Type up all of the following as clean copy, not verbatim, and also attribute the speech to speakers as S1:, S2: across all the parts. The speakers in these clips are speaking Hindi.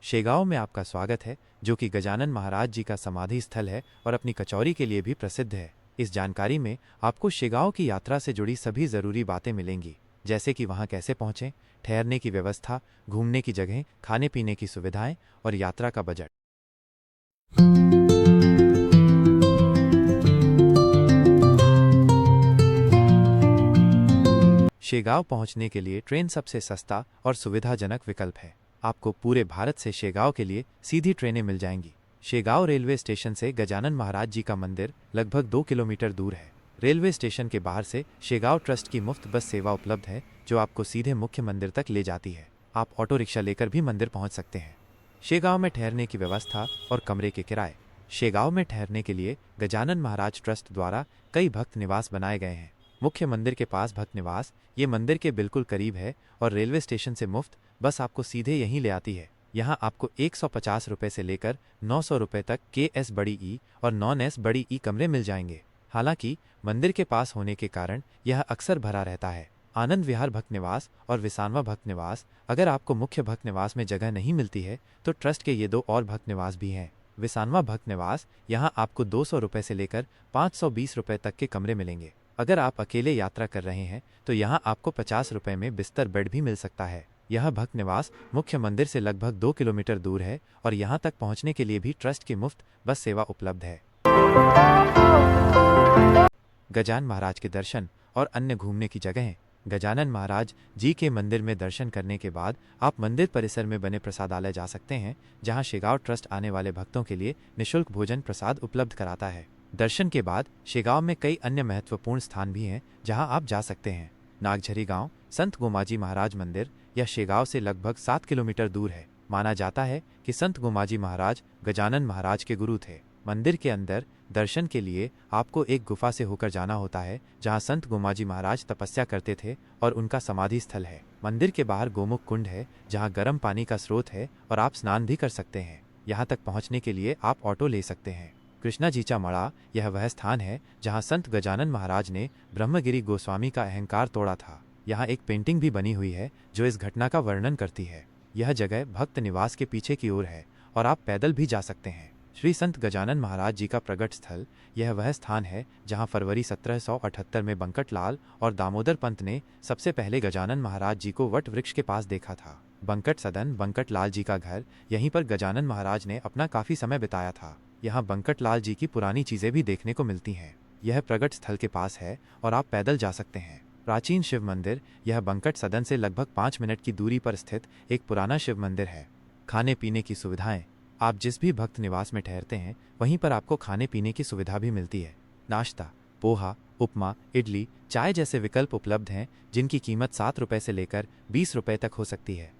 S1: शेगांव में आपका स्वागत है, जो कि गजानन महाराज जी का समाधि स्थल है और अपनी कचौरी के लिए भी प्रसिद्ध है। इस जानकारी में आपको शेगांव की यात्रा से जुड़ी सभी ज़रूरी बातें मिलेंगी, जैसे कि वहाँ कैसे पहुँचें, ठहरने की व्यवस्था, घूमने की जगह, खाने पीने की सुविधाएं और यात्रा का बजट। शेगांव पहुंचने के लिए ट्रेन सबसे सस्ता और सुविधाजनक विकल्प है। आपको पूरे भारत से शेगांव के लिए सीधी ट्रेनें मिल जाएंगी। शेगांव रेलवे स्टेशन से गजानन महाराज जी का मंदिर लगभग 2 किलोमीटर दूर है। रेलवे स्टेशन के बाहर से शेगांव ट्रस्ट की मुफ्त बस सेवा उपलब्ध है, जो आपको सीधे मुख्य मंदिर तक ले जाती है। आप ऑटो रिक्शा लेकर भी मंदिर पहुंच सकते हैं। शेगांव में ठहरने की व्यवस्था और कमरे के किराए। शेगांव में ठहरने के लिए गजानन महाराज ट्रस्ट द्वारा कई भक्त निवास बनाए गए हैं। मुख्य मंदिर के पास भक्त निवास ये मंदिर के बिल्कुल करीब है और रेलवे स्टेशन से मुफ्त बस आपको सीधे यहीं ले आती है। यहाँ आपको 150 रुपये से लेकर 900 रुपये तक KS बड़ी ई और नॉन एस बड़ी ई कमरे मिल जाएंगे। हालांकि मंदिर के पास होने के कारण यह अक्सर भरा रहता है। आनंद विहार भक्त निवास और विसानवा भक्त निवास। अगर आपको मुख्य भक्त निवास में जगह नहीं मिलती है तो ट्रस्ट के ये 2 और भक्त निवास भी हैं। विसानवा भक्त निवास, यहाँ आपको 200 रुपये से लेकर 520 रुपये तक के कमरे मिलेंगे। अगर आप अकेले यात्रा कर रहे हैं तो यहाँ आपको 50 रुपये में बिस्तर बेड भी मिल सकता है। यह भक्त निवास मुख्य मंदिर से लगभग 2 किलोमीटर दूर है और यहाँ तक पहुँचने के लिए भी ट्रस्ट की मुफ्त बस सेवा उपलब्ध है। गजानन महाराज के दर्शन और अन्य घूमने की जगहें। गजानन महाराज जी के मंदिर में दर्शन करने के बाद आप मंदिर परिसर में बने प्रसादालय जा सकते हैं, जहाँ शेगांव ट्रस्ट आने वाले भक्तों के लिए निःशुल्क भोजन प्रसाद उपलब्ध कराता है। दर्शन के बाद शेगांव में कई अन्य महत्वपूर्ण स्थान भी हैं, जहां आप जा सकते हैं। नागझरी गांव संत गोमाजी महाराज मंदिर, यह शेगांव से लगभग 7 किलोमीटर दूर है। माना जाता है कि संत गोमाजी महाराज गजानन महाराज के गुरु थे। मंदिर के अंदर दर्शन के लिए आपको एक गुफा से होकर जाना होता है, जहां संत गोमाजी महाराज तपस्या करते थे और उनका समाधि स्थल है। मंदिर के बाहर गोमुख कुंड है, जहाँ गर्म पानी का स्रोत है और आप स्नान भी कर सकते हैं। यहाँ तक पहुँचने के लिए आप ऑटो ले सकते हैं। कृष्णा जीचा मड़ा, यह वह स्थान है जहां संत गजानन महाराज ने ब्रह्मगिरी गोस्वामी का अहंकार तोड़ा था। यहाँ एक पेंटिंग भी बनी हुई है जो इस घटना का वर्णन करती है। यह जगह भक्त निवास के पीछे की ओर है और आप पैदल भी जा सकते हैं। श्री संत गजानन महाराज जी का प्रगट स्थल, यह वह स्थान है जहां फरवरी 1778 में बंकट लाल और दामोदर पंत ने सबसे पहले गजानन महाराज जी को वट वृक्ष के पास देखा था। बंकट सदन बंकट लाल जी का घर, यहीं पर गजानन महाराज ने अपना काफी समय बिताया था। यहाँ बंकट लाल जी की पुरानी चीजें भी देखने को मिलती हैं। यह प्रगट स्थल के पास है और आप पैदल जा सकते हैं। प्राचीन शिव मंदिर, यह बंकट सदन से लगभग 5 मिनट की दूरी पर स्थित एक पुराना शिव मंदिर है। खाने पीने की सुविधाएं। आप जिस भी भक्त निवास में ठहरते हैं वहीं पर आपको खाने पीने की सुविधा भी मिलती है। नाश्ता, पोहा, उपमा, इडली, चाय जैसे विकल्प उपलब्ध हैं, जिनकी कीमत 7 रुपये से लेकर 20 रुपये तक हो सकती है।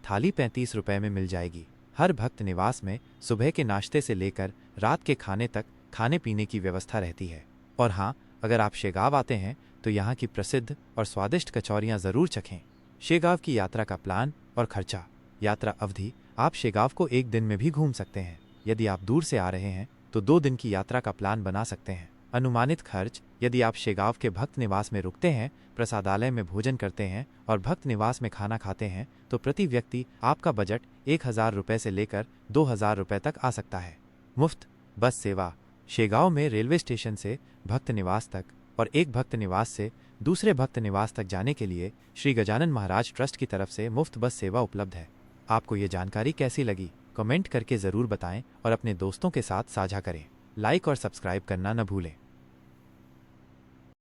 S1: थाली 35 रुपये में मिल जाएगी। हर भक्त निवास में सुबह के नाश्ते से लेकर रात के खाने तक खाने पीने की व्यवस्था रहती है। और हाँ, अगर आप शेगांव आते हैं तो यहाँ की प्रसिद्ध और स्वादिष्ट कचौरियाँ ज़रूर चखें। शेगांव की यात्रा का प्लान और खर्चा। यात्रा अवधि, आप शेगांव को 1 दिन में भी घूम सकते हैं। यदि आप दूर से आ रहे हैं तो 2 दिन की यात्रा का प्लान बना सकते हैं। अनुमानित खर्च, यदि आप शेगांव के भक्त निवास में रुकते हैं, प्रसादालय में भोजन करते हैं और भक्त निवास में खाना खाते हैं तो प्रति व्यक्ति आपका बजट 1000 रुपये से लेकर 2000 रुपये तक आ सकता है। मुफ्त बस सेवा। शेगांव में रेलवे स्टेशन से भक्त निवास तक और एक भक्त निवास से दूसरे भक्त निवास तक जाने के लिए श्री गजानन महाराज ट्रस्ट की तरफ से मुफ्त बस सेवा उपलब्ध है। आपको ये जानकारी कैसी लगी, कमेंट करके ज़रूर बताएं और अपने दोस्तों के साथ साझा करें। लाइक और सब्सक्राइब करना न भूलें।